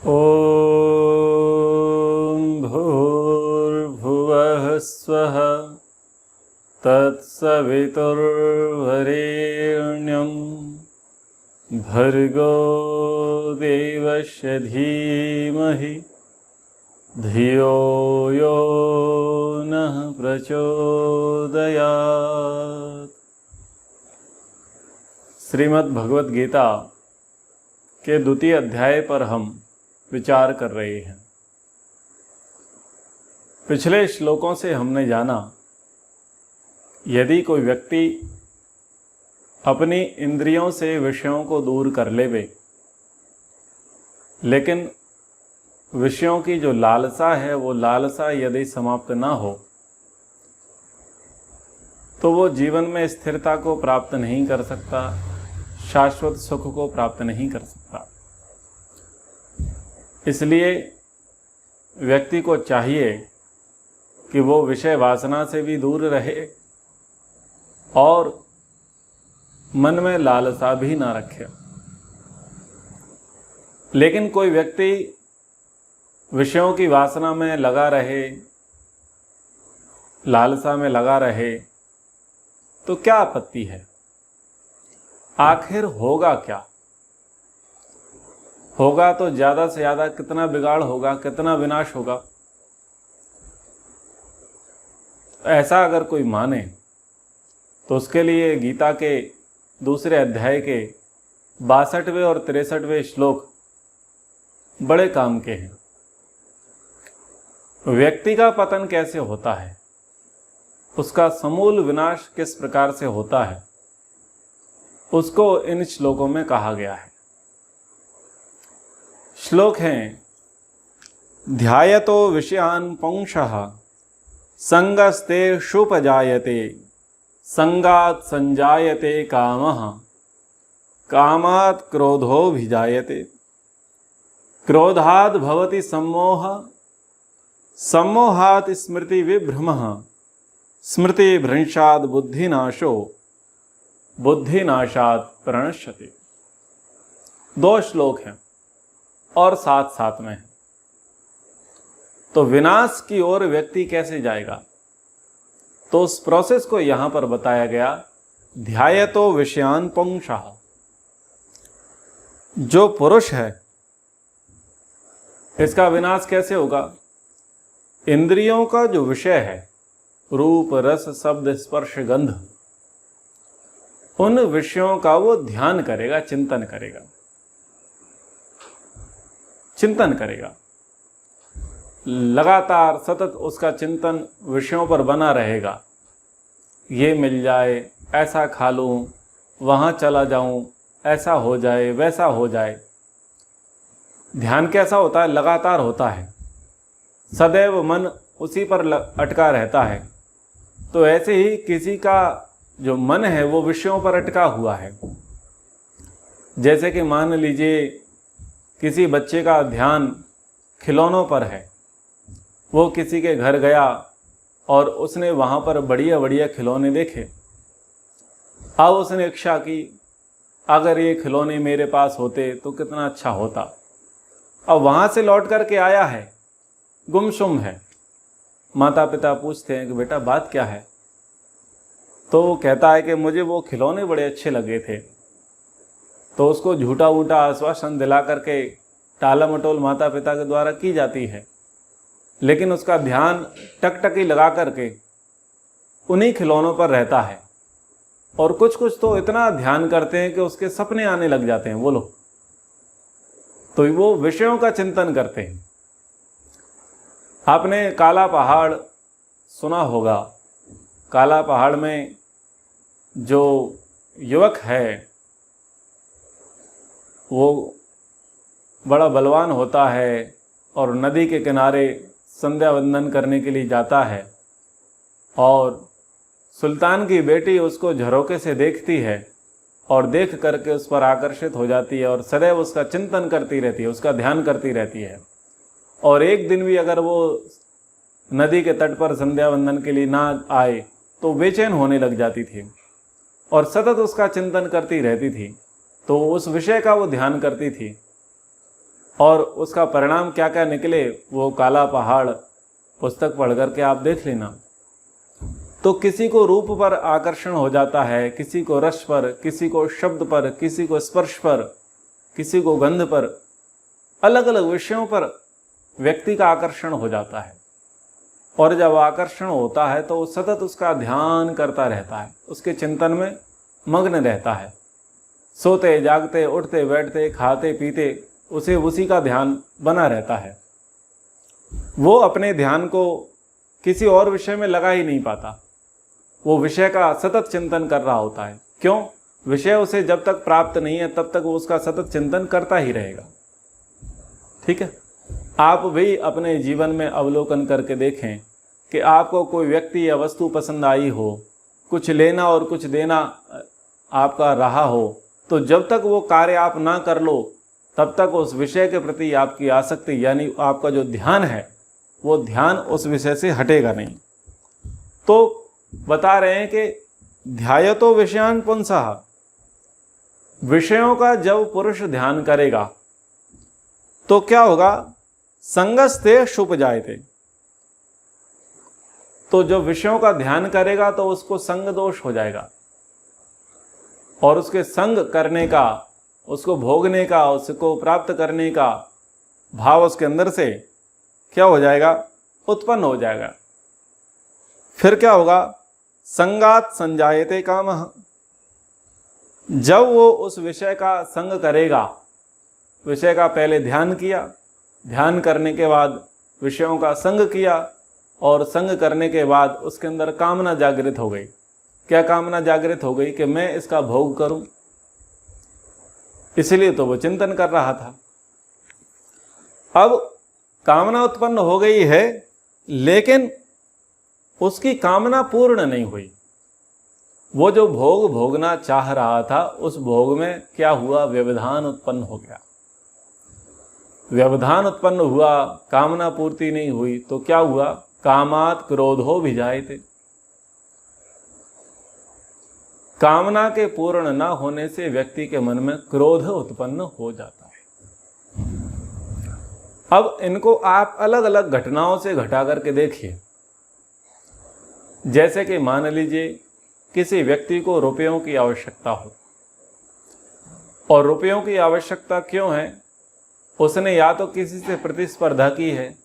ॐ भूर्भुवः स्वः तत्सवितुर्वरेण्यं भर्गो देवस्य धीमहि धियो यो नः प्रचोदयात्। श्रीमद् भगवत गीता के द्वितीय अध्याय पर हम विचार कर रहे हैं। पिछले श्लोकों से हमने जाना, यदि कोई व्यक्ति अपनी इंद्रियों से विषयों को दूर कर लेवे, लेकिन विषयों की जो लालसा है वो लालसा यदि समाप्त ना हो तो वो जीवन में स्थिरता को प्राप्त नहीं कर सकता, शाश्वत सुख को प्राप्त नहीं कर सकता। इसलिए व्यक्ति को चाहिए कि वो विषय वासना से भी दूर रहे और मन में लालसा भी ना रखे। लेकिन कोई व्यक्ति विषयों की वासना में लगा रहे, लालसा में लगा रहे, तो क्या आपत्ति है? आखिर होगा क्या? होगा तो ज़्यादा से ज़्यादा कितना बिगाड़ होगा, कितना विनाश होगा। ऐसा अगर कोई माने तो उसके लिए गीता के दूसरे अध्याय के 62वें और 63वें श्लोक बड़े काम के हैं। व्यक्ति का पतन कैसे होता है, उसका समूल विनाश किस प्रकार से होता है, उसको इन श्लोकों में कहा गया है। श्लोक हैं, ध्यायतो विषयान् पुंसः संगस्ते शुपजायते संगात् संजायते कामः कामात् क्रोधोऽभिजायते क्रोधात् भवति सम्मोहः सम्मोहात् स्मृति विभ्रमः स्मृति भ्रंशात् बुद्धिनाशो बुद्धिनाशात् प्रणश्यते। 2 श्लोक हैं और साथ साथ में है। तो विनाश की ओर व्यक्ति कैसे जाएगा, तो उस प्रोसेस को यहां पर बताया गया। ध्यायतो विषयान् पुंसः, जो पुरुष है इसका विनाश कैसे होगा? इंद्रियों का जो विषय है, रूप रस शब्द स्पर्श गंध, उन विषयों का वो ध्यान करेगा, चिंतन करेगा, चिंतन करेगा। लगातार सतत उसका चिंतन विषयों पर बना रहेगा। ये मिल जाए, ऐसा खा लूं, वहां चला जाऊं, ऐसा हो जाए, वैसा हो जाए। ध्यान कैसा होता है? लगातार होता है, सदैव मन उसी पर अटका रहता है। तो ऐसे ही किसी का जो मन है वो विषयों पर अटका हुआ है। जैसे कि मान लीजिए किसी बच्चे का ध्यान खिलौनों पर है, वो किसी के घर गया और उसने वहाँ पर बढ़िया बढ़िया खिलौने देखे। अब उसने इच्छा की, अगर ये खिलौने मेरे पास होते तो कितना अच्छा होता। अब वहाँ से लौट कर के आया है, गुमसुम है। माता पिता पूछते हैं कि बेटा बात क्या है? तो वो कहता है कि मुझे वो खिलौने बड़े अच्छे लगे थे। तो उसको झूठा वूठा आश्वासन दिला करके टाला मटोल माता पिता के द्वारा की जाती है, लेकिन उसका ध्यान टकटकी लगा करके उन्हीं खिलौनों पर रहता है। और कुछ कुछ तो इतना ध्यान करते हैं कि उसके सपने आने लग जाते हैं। बोलो, तो वो विषयों का चिंतन करते हैं। आपने काला पहाड़ सुना होगा। काला पहाड़ में जो युवक है वो बड़ा बलवान होता है और नदी के किनारे संध्या वंदन करने के लिए जाता है, और सुल्तान की बेटी उसको झरोके से देखती है और देख करके उस पर आकर्षित हो जाती है और सदैव उसका चिंतन करती रहती है, उसका ध्यान करती रहती है। और एक दिन भी अगर वो नदी के तट पर संध्या वंदन के लिए ना आए तो बेचैन होने लग जाती थी और सतत उसका चिंतन करती रहती थी। तो उस विषय का वो ध्यान करती थी। और उसका परिणाम क्या क्या निकले वो काला पहाड़ पुस्तक पढ़ करके आप देख लेना। तो किसी को रूप पर आकर्षण हो जाता है, किसी को रस पर, किसी को शब्द पर, किसी को स्पर्श पर, किसी को गंध पर, अलग अलग विषयों पर व्यक्ति का आकर्षण हो जाता है। और जब आकर्षण होता है तो वो सतत उसका ध्यान करता रहता है, उसके चिंतन में मग्न रहता है। सोते जागते उठते बैठते खाते पीते उसे उसी का ध्यान बना रहता है। वो अपने ध्यान को किसी और विषय में लगा ही नहीं पाता, वो विषय का सतत चिंतन कर रहा होता है। क्यों? विषय उसे जब तक प्राप्त नहीं है तब तक वो उसका सतत चिंतन करता ही रहेगा। ठीक है, आप भी अपने जीवन में अवलोकन करके देखें कि आपको कोई व्यक्ति या वस्तु पसंद आई हो, कुछ लेना और कुछ देना आपका रहा हो, तो जब तक वो कार्य आप ना कर लो तब तक उस विषय के प्रति आपकी आसक्ति यानी आपका जो ध्यान है वो ध्यान उस विषय से हटेगा नहीं। तो बता रहे हैं कि ध्यायतो विषयान पुंसः, विषयों का जब पुरुष ध्यान करेगा तो क्या होगा? संगस्ते शुभ जायते। तो जब विषयों का ध्यान करेगा तो उसको संग दोष हो जाएगा और उसके संग करने का, उसको भोगने का, उसको प्राप्त करने का भाव उसके अंदर से क्या हो जाएगा? उत्पन्न हो जाएगा। फिर क्या होगा? संगात संजायते कामः। जब वो उस विषय का संग करेगा, विषय का पहले ध्यान किया, ध्यान करने के बाद विषयों का संग किया और संग करने के बाद उसके अंदर कामना जागृत हो गई। क्या कामना जागृत हो गई? कि मैं इसका भोग करूं। इसलिए तो वो चिंतन कर रहा था। अब कामना उत्पन्न हो गई है लेकिन उसकी कामना पूर्ण नहीं हुई। वो जो भोग भोगना चाह रहा था उस भोग में क्या हुआ? व्यवधान उत्पन्न हो गया। व्यवधान उत्पन्न हुआ, कामना पूर्ति नहीं हुई तो क्या हुआ? कामात क्रोधो भिजायते। कामना के पूर्ण न होने से व्यक्ति के मन में क्रोध उत्पन्न हो जाता है। अब इनको आप अलग अलग घटनाओं से घटा करके देखिए। जैसे कि मान लीजिए किसी व्यक्ति को रुपयों की आवश्यकता हो, और रुपयों की आवश्यकता क्यों है? उसने या तो किसी से प्रतिस्पर्धा की है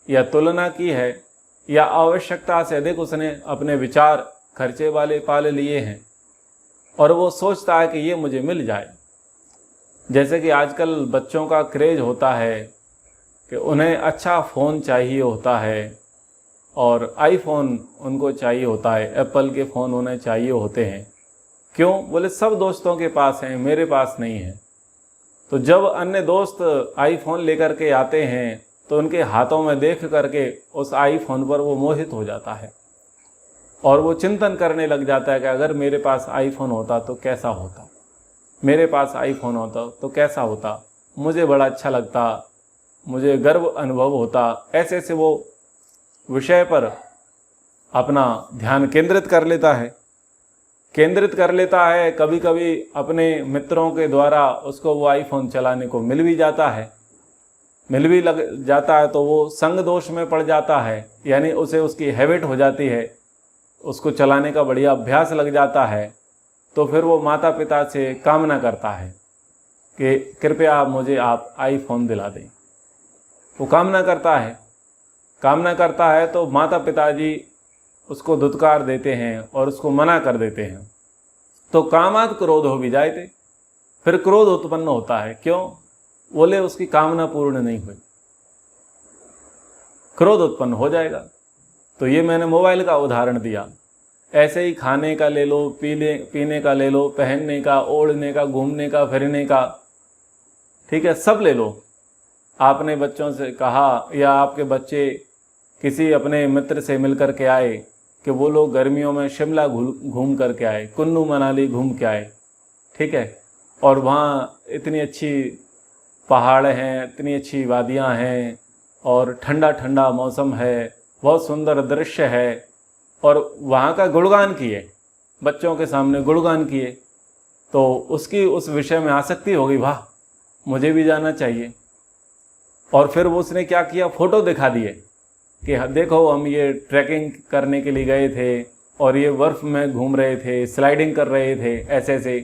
या तुलना की है या आवश्यकता से अधिक उसने अपने विचार खर्चे वाले पाले लिए हैं और वो सोचता है कि ये मुझे मिल जाए। जैसे कि आजकल बच्चों का क्रेज होता है कि उन्हें अच्छा फ़ोन चाहिए होता है और आईफोन उनको चाहिए होता है, एप्पल के फ़ोन उन्हें चाहिए होते हैं। क्यों? बोले सब दोस्तों के पास हैं, मेरे पास नहीं है। तो जब अन्य दोस्त आईफोन लेकर के आते हैं तो उनके हाथों में देख करके उस आईफोन पर वो मोहित हो जाता है और वो चिंतन करने लग जाता है कि अगर मेरे पास आईफोन होता तो कैसा होता, मेरे पास आईफोन होता तो कैसा होता, मुझे बड़ा अच्छा लगता, मुझे गर्व अनुभव होता। ऐसे से वो विषय पर अपना ध्यान केंद्रित कर लेता है। कभी कभी अपने मित्रों के द्वारा उसको वो आईफोन चलाने को मिल भी जाता है, मिल भी लग जाता है तो वो संग दोष में पड़ जाता है, यानी उसे उसकी हैबिट हो जाती है, उसको चलाने का बढ़िया अभ्यास लग जाता है। तो फिर वो माता पिता से कामना करता है कि कृपया मुझे आप आईफोन दिला दें। वो कामना करता है तो माता पिताजी उसको धुतकार देते हैं और उसको मना कर देते हैं। तो कामात क्रोधो भिजायते, फिर क्रोध उत्पन्न होता है। क्यों? बोले उसकी कामना पूर्ण नहीं हुई, क्रोध उत्पन्न हो जाएगा। तो ये मैंने मोबाइल का उदाहरण दिया। ऐसे ही खाने का ले लो, पीने का ले लो, पहनने का, ओढ़ने का, घूमने का, फिरने का, ठीक है, सब ले लो। आपने बच्चों से कहा या आपके बच्चे किसी अपने मित्र से मिल कर के आए कि वो लोग गर्मियों में शिमला घूम कर के आए, कुल्लू मनाली घूम के आए, ठीक है, और वहाँ इतनी अच्छी पहाड़ हैं, इतनी अच्छी वादियाँ हैं और ठंडा ठंडा मौसम है, बहुत सुंदर दृश्य है, और वहाँ का गुणगान किए, बच्चों के सामने गुणगान किए, तो उसकी उस विषय में आसक्ति होगी, वाह मुझे भी जाना चाहिए। और फिर वो उसने क्या किया, फ़ोटो दिखा दिए कि देखो हम ये ट्रैकिंग करने के लिए गए थे और ये बर्फ़ में घूम रहे थे, स्लाइडिंग कर रहे थे, ऐसे ऐसे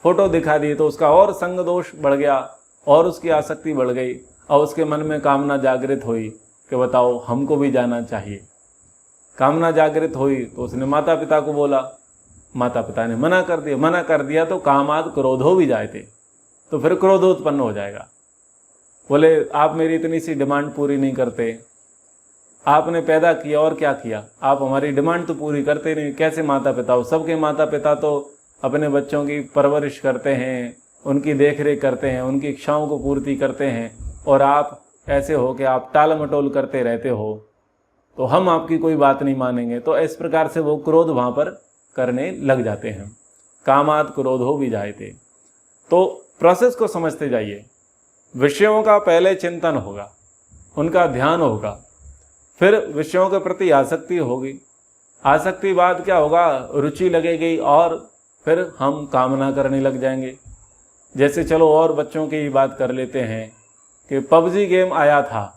फ़ोटो दिखा दिए। तो उसका और संग दोष बढ़ गया और उसकी आसक्ति बढ़ गई और उसके मन में कामना जागृत हुई कि बताओ हमको भी जाना चाहिए। कामना जागृत हुई तो उसने माता पिता को बोला, माता पिता ने मना कर दिया तो कामाद क्रोधो भी जाए थे, तो फिर क्रोध उत्पन्न हो जाएगा। बोले आप मेरी इतनी सी डिमांड पूरी नहीं करते, आपने पैदा किया और क्या किया, आप हमारी डिमांड तो पूरी करते नहीं, कैसे माता पिता हो। सबके माता पिता तो अपने बच्चों की परवरिश करते हैं, उनकी देखरेख करते हैं, उनकी इच्छाओं को पूर्ति करते हैं, और आप ऐसे हो कि आप टाल मटोल करते रहते हो, तो हम आपकी कोई बात नहीं मानेंगे। तो इस प्रकार से वो क्रोध वहाँ पर करने लग जाते हैं। कामाद क्रोधो भी जायते। तो प्रोसेस को समझते जाइए। विषयों का पहले चिंतन होगा, उनका ध्यान होगा, फिर विषयों के प्रति आसक्ति होगी, आसक्ति बाद क्या होगा, रुचि लगेगी और फिर हम कामना करने लग जाएंगे। जैसे चलो और बच्चों की बात कर लेते हैं कि पबजी गेम आया था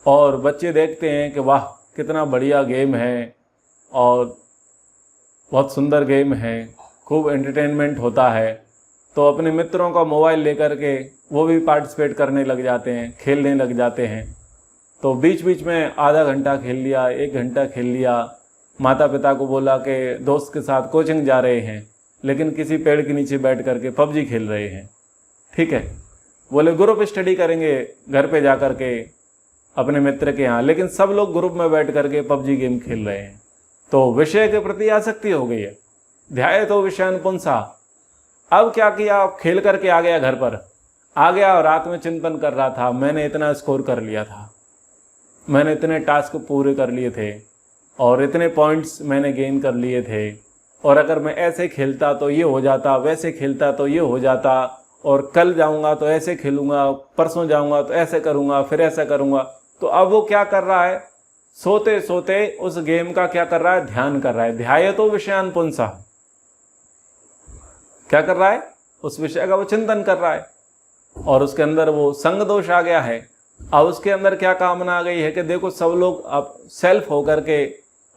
और बच्चे देखते हैं कि वाह कितना बढ़िया गेम है और बहुत सुंदर गेम है, खूब एंटरटेनमेंट होता है, तो अपने मित्रों का मोबाइल लेकर के वो भी पार्टिसिपेट करने लग जाते हैं, खेलने लग जाते हैं। तो बीच बीच में आधा घंटा खेल लिया, 1 घंटा खेल लिया, माता पिता को बोला कि दोस्त के साथ कोचिंग जा रहे हैं लेकिन किसी पेड़ के नीचे बैठ करके पबजी खेल रहे हैं, ठीक है। बोले ग्रुप स्टडी करेंगे घर पे जा कर के अपने मित्र के यहाँ, लेकिन सब लोग ग्रुप में बैठ करके पबजी गेम खेल रहे हैं। तो विषय के प्रति आसक्ति हो गई है। ध्याय तो विषयान पुंसा। अब क्या किया, आप खेल करके आ गया, घर पर आ गया और रात में चिंतन कर रहा था, मैंने इतना स्कोर कर लिया था, मैंने इतने टास्क पूरे कर लिए थे और इतने पॉइंट्स मैंने गेन कर लिए थे, और अगर मैं ऐसे खेलता तो ये हो जाता, वैसे खेलता तो ये हो जाता, और कल जाऊंगा तो ऐसे खेलूंगा, परसों जाऊंगा तो ऐसे करूंगा, फिर ऐसा करूंगा। तो अब वो क्या कर रहा है, सोते सोते उस गेम का क्या कर रहा है, ध्यान कर रहा है। ध्याय तो विषयान पुंसा। क्या कर रहा है, उस विषय का वो चिंतन कर रहा है और उसके अंदर वो संग दोष आ गया है। अब उसके अंदर क्या कामना आ गई है कि देखो सब लोग अब सेल्फ होकर के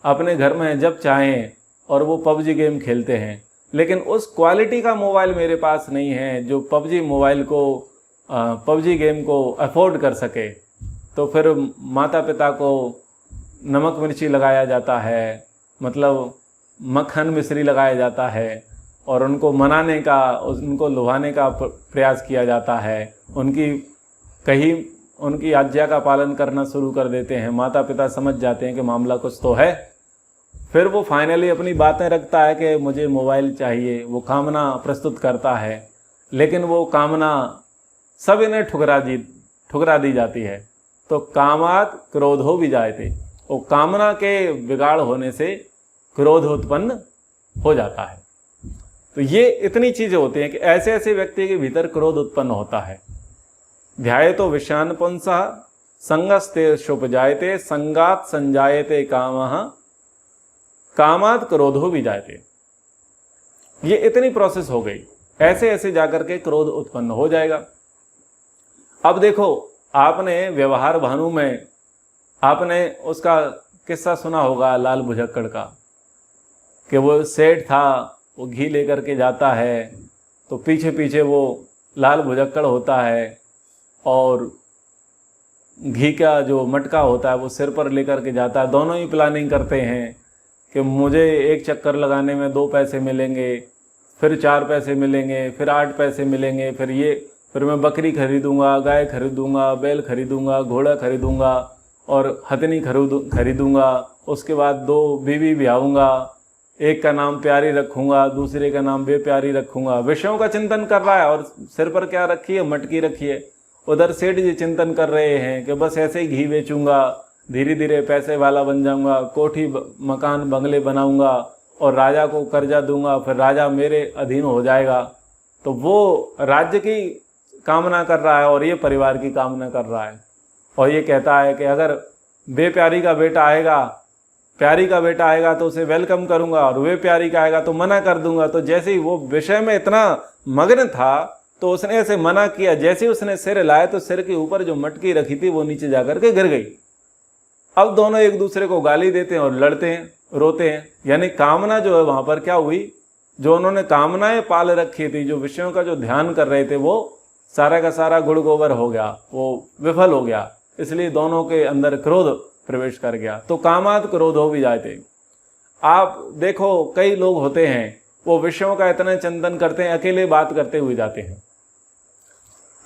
अपने घर में जब चाहें और वो पबजी गेम खेलते हैं, लेकिन उस क्वालिटी का मोबाइल मेरे पास नहीं है जो पबजी मोबाइल को पबजी गेम को अफोर्ड कर सके। तो फिर माता पिता को नमक मिर्ची लगाया जाता है, मतलब मक्खन मिश्री लगाया जाता है, और उनको मनाने का, उनको लुभाने का प्रयास किया जाता है। उनकी आज्ञा का पालन करना शुरू कर देते हैं। माता पिता समझ जाते हैं कि मामला कुछ तो है। फिर वो फाइनली अपनी बातें रखता है कि मुझे मोबाइल चाहिए, वो कामना प्रस्तुत करता है, लेकिन वो कामना सब इन्हें ठुकरा दी जाती है। तो कामात क्रोधो भी जायते। वो कामना के बिगाड़ होने से क्रोध उत्पन्न हो जाता है। तो ये इतनी चीजें होती हैं कि ऐसे ऐसे व्यक्ति के भीतर क्रोध उत्पन्न होता है। ध्याये तो विषयान पुंसा संगस्ते शुपजायते संगात संजायते कामः कामात क्रोधो भी जायते। ये इतनी प्रोसेस हो गई, ऐसे ऐसे जाकर के क्रोध उत्पन्न हो जाएगा। अब देखो, आपने व्यवहार भानु में आपने उसका किस्सा सुना होगा लाल भुजक्कड़ का, कि वो सेठ था, वो घी लेकर के जाता है तो पीछे पीछे वो लाल भुजक्कड़ होता है और घी का जो मटका होता है वो सिर पर लेकर के जाता है। दोनों ही प्लानिंग करते हैं कि मुझे 1 चक्कर लगाने में 2 पैसे मिलेंगे, फिर 4 पैसे मिलेंगे, फिर 8 पैसे मिलेंगे, फिर मैं बकरी खरीदूंगा, गाय खरीदूंगा, बैल खरीदूंगा, घोड़ा खरीदूंगा और हथनी खरीदूंगा। उसके बाद 2 बीवी ब्याहूंगा, एक का नाम प्यारी रखूंगा, दूसरे का नाम बेप्यारी रखूंगा। विषयों का चिंतन कर रहा है और सिर पर क्या रखी है, मटकी रखी है। उधर सेठ जी चिंतन कर रहे हैं कि बस ऐसे ही घी बेचूंगा, धीरे धीरे पैसे वाला बन जाऊंगा, कोठी मकान बंगले बनाऊंगा और राजा को कर्जा दूंगा, फिर राजा मेरे अधीन हो जाएगा। तो वो राज्य की कामना कर रहा है और ये परिवार की कामना कर रहा है, और ये कहता है कि अगर बेप्यारी का बेटा आएगा, प्यारी का बेटा आएगा तो उसे वेलकम करूंगा, और वे प्यारी का आएगा तो मना कर दूंगा। तो जैसे ही वो विषय में इतना मग्न था तो उसने ऐसे मना किया, जैसे उसने सिर हिलाया तो सिर के ऊपर जो मटकी रखी थी वो नीचे जाकर के गिर गई। अब दोनों एक दूसरे को गाली देते हैं और लड़ते हैं, रोते हैं। यानी कामना जो है वहां पर क्या हुई, जो उन्होंने कामनाएं पाल रखी थी, जो विषयों का जो ध्यान कर रहे थे, वो सारा का सारा गुड़ गोबर हो गया, वो विफल हो गया। इसलिए दोनों के अंदर क्रोध प्रवेश कर गया। तो कामाद क्रोधो भी जाते। आप देखो कई लोग होते हैं वो विषयों का इतना चिंतन करते हैं, अकेले बात करते हुए जाते हैं,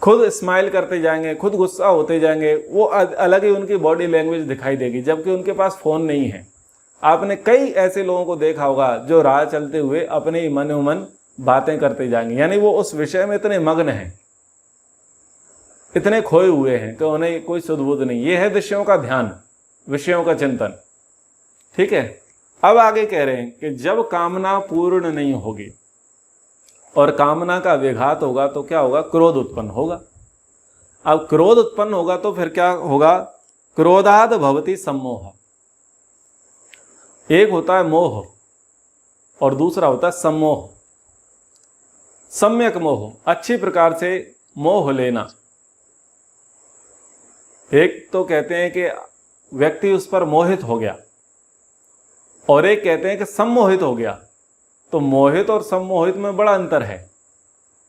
खुद स्माइल करते जाएंगे, खुद गुस्सा होते जाएंगे, वो अलग ही उनकी बॉडी लैंग्वेज दिखाई देगी, जबकि उनके पास फोन नहीं है। आपने कई ऐसे लोगों को देखा होगा जो राह चलते हुए अपने ही मन मन बातें करते जाएंगे, यानी वो उस विषय में इतने मग्न हैं, इतने खोए हुए हैं कि उन्हें कोई सुध-बुध नहीं। ये है विषयों का ध्यान, विषयों का चिंतन। ठीक है, अब आगे कह रहे हैं कि जब कामना पूर्ण नहीं होगी और कामना का विघात होगा तो क्या होगा, क्रोध उत्पन्न होगा। अब क्रोध उत्पन्न होगा तो फिर क्या होगा, क्रोधाद भवति सम्मोह। एक होता है मोह और दूसरा होता है सम्मोह। सम्यक मोह, अच्छी प्रकार से मोह लेना। एक तो कहते हैं कि व्यक्ति उस पर मोहित हो गया, और एक कहते हैं कि सम्मोहित हो गया। तो मोहित और सम्मोहित में बड़ा अंतर है।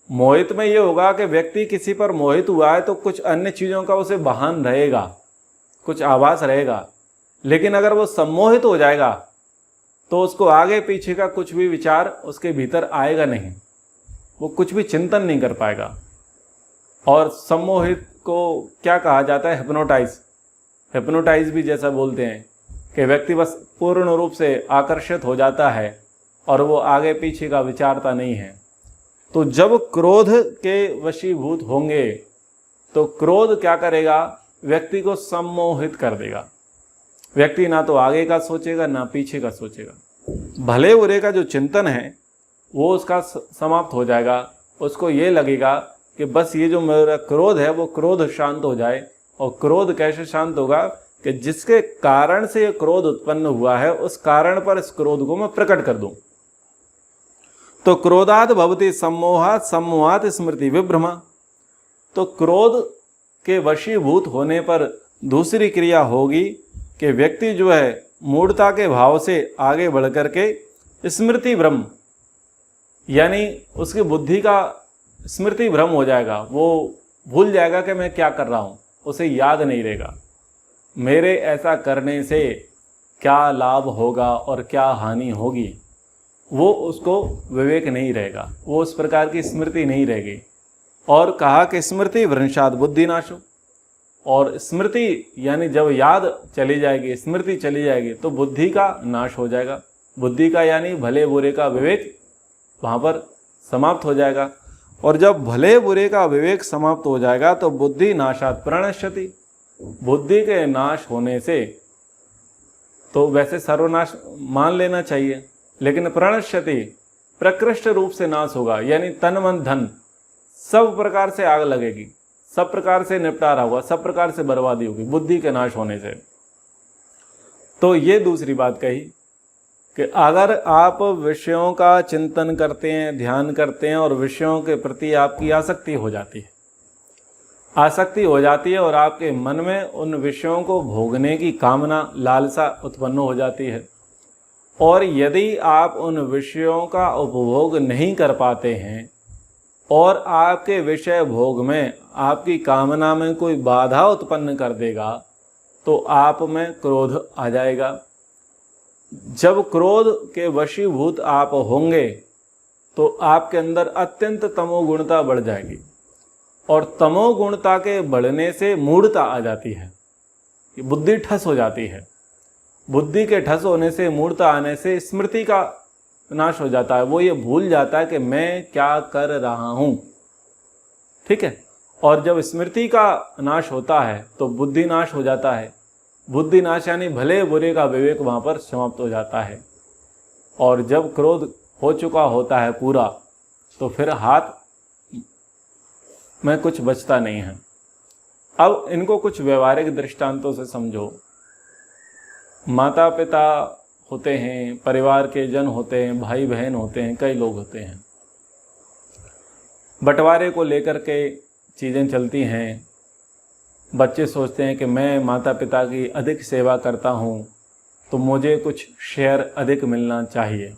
मोहित में यह होगा कि व्यक्ति किसी पर मोहित हुआ है तो कुछ अन्य चीजों का उसे भान रहेगा, कुछ आभास रहेगा, लेकिन अगर वो सम्मोहित हो जाएगा तो उसको आगे पीछे का कुछ भी विचार उसके भीतर आएगा नहीं, वो कुछ भी चिंतन नहीं कर पाएगा। और सम्मोहित को क्या कहा जाता है, हिप्नोटाइज। हिप्नोटाइज भी जैसा बोलते हैं कि व्यक्ति बस पूर्ण रूप से आकर्षित हो जाता है और वो आगे पीछे का विचारता नहीं है। तो जब क्रोध के वशीभूत होंगे तो क्रोध क्या करेगा, व्यक्ति को सम्मोहित कर देगा। व्यक्ति ना तो आगे का सोचेगा ना पीछे का सोचेगा। भले बुरे का जो चिंतन है वो उसका समाप्त हो जाएगा। उसको ये लगेगा कि बस ये जो मेरा क्रोध है वो क्रोध शांत हो जाए। और क्रोध कैसे शांत होगा कि जिसके कारण से ये क्रोध उत्पन्न हुआ है उस कारण पर इस क्रोध को मैं प्रकट कर दूं। तो क्रोधाद भवति सम्मोहात, सम्मोहात स्मृति विभ्रमा। तो क्रोध के वशीभूत होने पर दूसरी क्रिया होगी कि व्यक्ति जो है मूढ़ता के भाव से आगे बढ़ करके स्मृति भ्रम, यानी उसकी बुद्धि का स्मृति भ्रम हो जाएगा। वो भूल जाएगा कि मैं क्या कर रहा हूं, उसे याद नहीं रहेगा मेरे ऐसा करने से क्या लाभ होगा और क्या हानि होगी। वो उसको विवेक नहीं रहेगा, वो उस प्रकार की स्मृति नहीं रहेगी। और कहा कि स्मृति भ्रंशाद बुद्धि नाशो। और स्मृति यानी जब याद चली जाएगी, स्मृति चली जाएगी तो बुद्धि का नाश हो जाएगा। बुद्धि का यानी भले बुरे का विवेक वहाँ पर समाप्त हो जाएगा। और जब भले बुरे का विवेक समाप्त हो जाएगा तो बुद्धि नाशात प्रणश्यति। बुद्धि के नाश होने से तो वैसे सर्वनाश मान लेना चाहिए, लेकिन प्रणश्यति प्रकृष्ट रूप से नाश होगा, यानी तन मन धन सब प्रकार से आग लगेगी, सब प्रकार से निपटारा होगा, सब प्रकार से बर्बादी होगी बुद्धि के नाश होने से। तो ये दूसरी बात कही कि अगर आप विषयों का चिंतन करते हैं, ध्यान करते हैं और विषयों के प्रति आपकी आसक्ति हो जाती है, आसक्ति हो जाती है और आपके मन में उन विषयों को भोगने की कामना, लालसा उत्पन्न हो जाती है, और यदि आप उन विषयों का उपभोग नहीं कर पाते हैं और आपके विषय भोग में आपकी कामना में कोई बाधा उत्पन्न कर देगा तो आप में क्रोध आ जाएगा। जब क्रोध के वशीभूत आप होंगे तो आपके अंदर अत्यंत तमोगुणता बढ़ जाएगी, और तमोगुणता के बढ़ने से मूढ़ता आ जाती है, बुद्धि ठस हो जाती है। बुद्धि के ठस होने से, मूढ़ता आने से स्मृति का नाश हो जाता है। वो ये भूल जाता है कि मैं क्या कर रहा हूं। ठीक है, और जब स्मृति का नाश होता है तो बुद्धि नाश हो जाता है। बुद्धि नाश यानी भले बुरे का विवेक वहां पर समाप्त हो जाता है। और जब क्रोध हो चुका होता है पूरा तो फिर हाथ में कुछ बचता नहीं है। अब इनको कुछ व्यवहारिक दृष्टांतों से समझो। माता पिता होते हैं, परिवार के जन होते हैं, भाई बहन होते हैं, कई लोग होते हैं। बंटवारे को लेकर के चीज़ें चलती हैं। बच्चे सोचते हैं कि मैं माता पिता की अधिक सेवा करता हूँ तो मुझे कुछ शेयर अधिक मिलना चाहिए।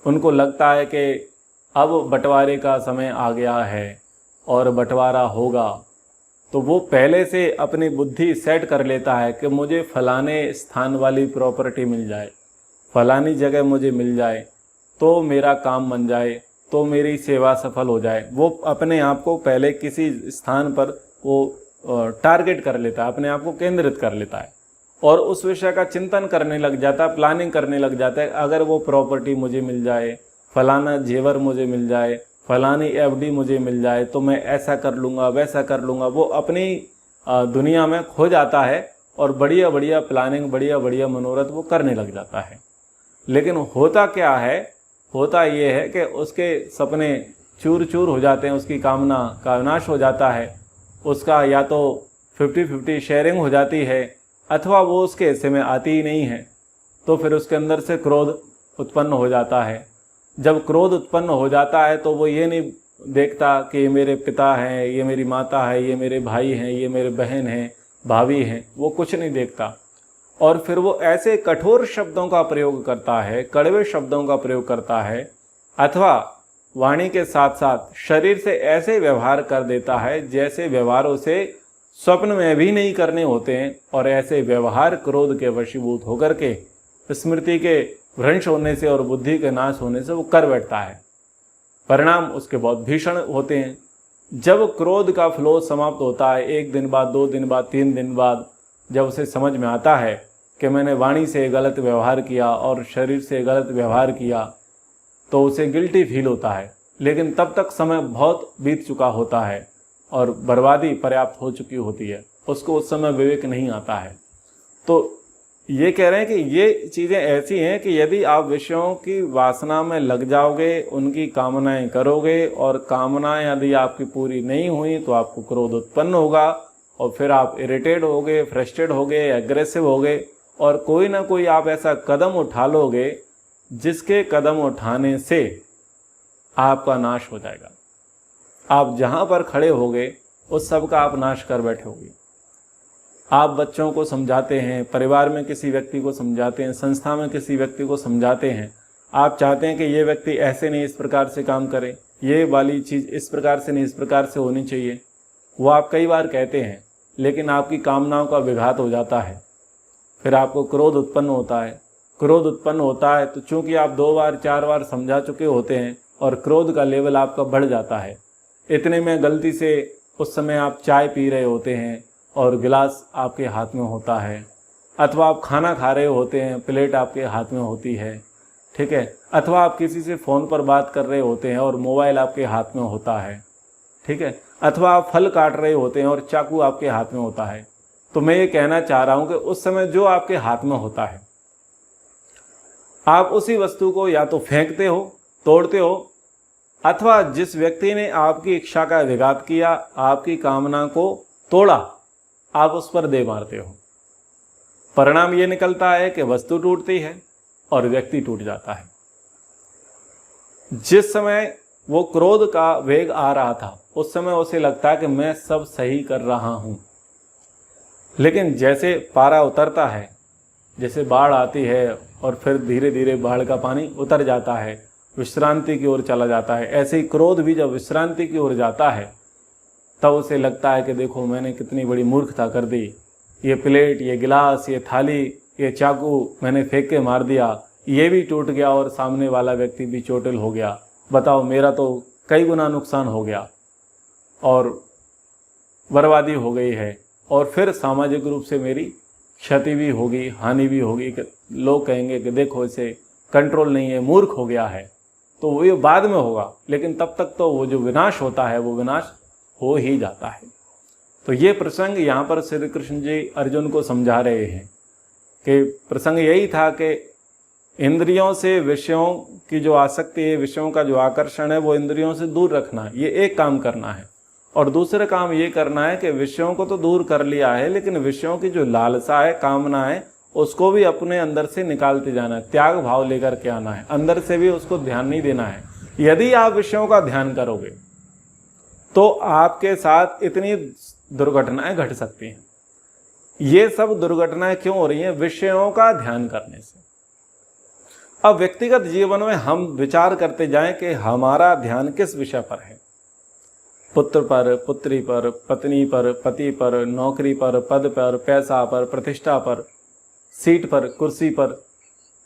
उनको लगता है कि अब बंटवारे का समय आ गया है और बंटवारा होगा, तो वो पहले से अपनी बुद्धि सेट कर लेता है कि मुझे फलाने स्थान वाली प्रॉपर्टी मिल जाए, फलानी जगह मुझे मिल जाए तो मेरा काम बन जाए, तो मेरी सेवा सफल हो जाए। वो अपने आप को पहले किसी स्थान पर वो टारगेट कर लेता है, अपने आप को केंद्रित कर लेता है और उस विषय का चिंतन करने लग जाता है, प्लानिंग करने लग जाता है। अगर वो प्रॉपर्टी मुझे मिल जाए, फलाना जेवर मुझे मिल जाए, फलानी एफडी मुझे मिल जाए तो मैं ऐसा कर लूँगा, वैसा कर लूँगा। वो अपनी दुनिया में खो जाता है और बढ़िया बढ़िया प्लानिंग, बढ़िया बढ़िया मनोरथ वो करने लग जाता है। लेकिन होता क्या है, होता ये है कि उसके सपने चूर चूर हो जाते हैं, उसकी कामना का विनाश हो जाता है, उसका या तो 50-50 शेयरिंग हो जाती है अथवा वो उसके हिस्से में आती ही नहीं है। तो फिर उसके अंदर से क्रोध उत्पन्न हो जाता है। जब क्रोध उत्पन्न हो जाता है तो वो ये नहीं देखता कि ये मेरे पिता हैं, ये मेरी माता है, ये मेरे भाई हैं, ये मेरे बहन हैं, भाभी हैं, वो कुछ नहीं देखता। और फिर वो ऐसे कठोर शब्दों का प्रयोग करता है, कड़वे शब्दों का प्रयोग करता है, अथवा वाणी के साथ साथ शरीर से ऐसे व्यवहार कर देता है जैसे व्यवहारों से स्वप्न में भी नहीं करने होते हैं। और ऐसे व्यवहार क्रोध के वशीभूत होकर के स्मृति के भ्रंश होने से और बुद्धि के नाश होने से वो कर बैठता है। परिणाम उसके बहुत भीषण होते हैं। जब क्रोध का फ्लो समाप्त होता है, 1 दिन बाद, 2 दिन बाद, 3 दिन बाद, जब उसे समझ में आता है कि मैंने वाणी से गलत व्यवहार किया और शरीर से गलत व्यवहार किया, तो उसे गिल्टी फील होता है। लेकिन तब तक समय बहुत बीत चुका होता है और बर्बादी पर्याप्त हो चुकी होती है, उसको उस समय विवेक नहीं आता है। तो ये कह रहे हैं कि ये चीज़ें ऐसी हैं कि यदि आप विषयों की वासना में लग जाओगे, उनकी कामनाएं करोगे और कामनाएं यदि आपकी पूरी नहीं हुई तो आपको क्रोध उत्पन्न होगा और फिर आप इरिटेट होगे, फ्रस्ट्रेट होगे, एग्रेसिव होगे और कोई ना कोई आप ऐसा कदम उठा लोगे जिसके कदम उठाने से आपका नाश हो जाएगा। आप जहाँ पर खड़े होगे उस सब का आप नाश कर बैठोगे। आप बच्चों को समझाते हैं, परिवार में किसी व्यक्ति को समझाते हैं, संस्था में किसी व्यक्ति को समझाते हैं, आप चाहते हैं कि ये व्यक्ति ऐसे नहीं इस प्रकार से काम करे, ये वाली चीज़ इस प्रकार से नहीं इस प्रकार से होनी चाहिए। वो आप कई बार कहते हैं लेकिन आपकी कामनाओं का विघात हो जाता है। फिर आपको क्रोध उत्पन्न होता है। क्रोध उत्पन्न होता है तो चूंकि आप 2 बार 4 बार समझा चुके होते हैं और क्रोध का लेवल आपका बढ़ जाता है। इतने में गलती से उस समय आप चाय पी रहे होते हैं और गिलास आपके हाथ में होता है, अथवा आप खाना खा रहे होते हैं, प्लेट आपके हाथ में होती है, ठीक है, अथवा आप किसी से फ़ोन पर बात कर रहे होते हैं और मोबाइल आपके हाथ में होता है, ठीक है, अथवा आप फल काट रहे होते हैं और चाकू आपके हाथ में होता है। तो मैं ये कहना चाह रहा हूँ कि उस समय जो आपके हाथ में होता है, आप उसी वस्तु को या तो फेंकते हो, तोड़ते हो, अथवा जिस व्यक्ति ने आपकी इच्छा का विघात किया, आपकी कामना को तोड़ा, आप उस पर दे मारते हो। परिणाम ये निकलता है कि वस्तु टूटती है और व्यक्ति टूट जाता है। जिस समय वो क्रोध का वेग आ रहा था उस समय उसे लगता है कि मैं सब सही कर रहा हूं, लेकिन जैसे पारा उतरता है, जैसे बाढ़ आती है और फिर धीरे धीरे बाढ़ का पानी उतर जाता है, विश्रांति की ओर चला जाता है, ऐसे ही क्रोध भी जब विश्रांति की ओर जाता है तब उसे लगता है कि देखो मैंने कितनी बड़ी मूर्खता कर दी, ये प्लेट, ये गिलास, ये थाली, ये चाकू मैंने फेंक के मार दिया, ये भी टूट गया और सामने वाला व्यक्ति भी चोटिल हो गया। बताओ, मेरा तो कई गुना नुकसान हो गया और बर्बादी हो गई है और फिर सामाजिक रूप से मेरी क्षति भी होगी, हानि भी होगी। कि लोग कहेंगे कि देखो इसे कंट्रोल नहीं है, मूर्ख हो गया है। तो वो ये बाद में होगा, लेकिन तब तक तो वो जो विनाश होता है वो विनाश हो ही जाता है। तो ये प्रसंग यहाँ पर श्री कृष्ण जी अर्जुन को समझा रहे हैं कि प्रसंग यही था कि इंद्रियों से विषयों की जो आसक्ति है, विषयों का जो आकर्षण है, वो इंद्रियों से दूर रखना है, ये एक काम करना है। और दूसरा काम ये करना है कि विषयों को तो दूर कर लिया है, लेकिन विषयों की जो लालसा है, कामना है, उसको भी अपने अंदर से निकालते जाना है, त्याग भाव लेकर के आना है, अंदर से भी उसको ध्यान नहीं देना है। यदि आप विषयों का ध्यान करोगे तो आपके साथ इतनी दुर्घटनाएं घट सकती हैं। ये सब दुर्घटनाएं क्यों हो रही हैं? विषयों का ध्यान करने से। अब व्यक्तिगत जीवन में हम विचार करते जाएं कि हमारा ध्यान किस विषय पर है। पुत्र पर, पुत्री पर, पत्नी पर, पति पर, नौकरी पर, पद पर, पैसा पर, प्रतिष्ठा पर, सीट पर, कुर्सी पर,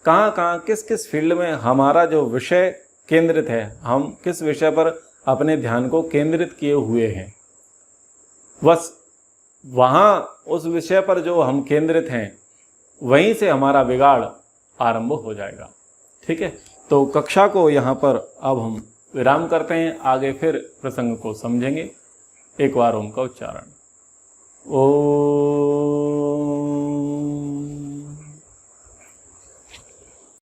कहाँ कहाँ किस किस फील्ड में हमारा जो विषय केंद्रित है, हम किस विषय पर अपने ध्यान को केंद्रित किए हुए हैं, बस वहाँ उस विषय पर जो हम केंद्रित हैं वहीं से हमारा बिगाड़ आरंभ हो जाएगा। ठीक है, तो कक्षा को यहाँ पर अब हम विराम करते हैं, आगे फिर प्रसंग को समझेंगे। एक बार ओम का उच्चारण। ओ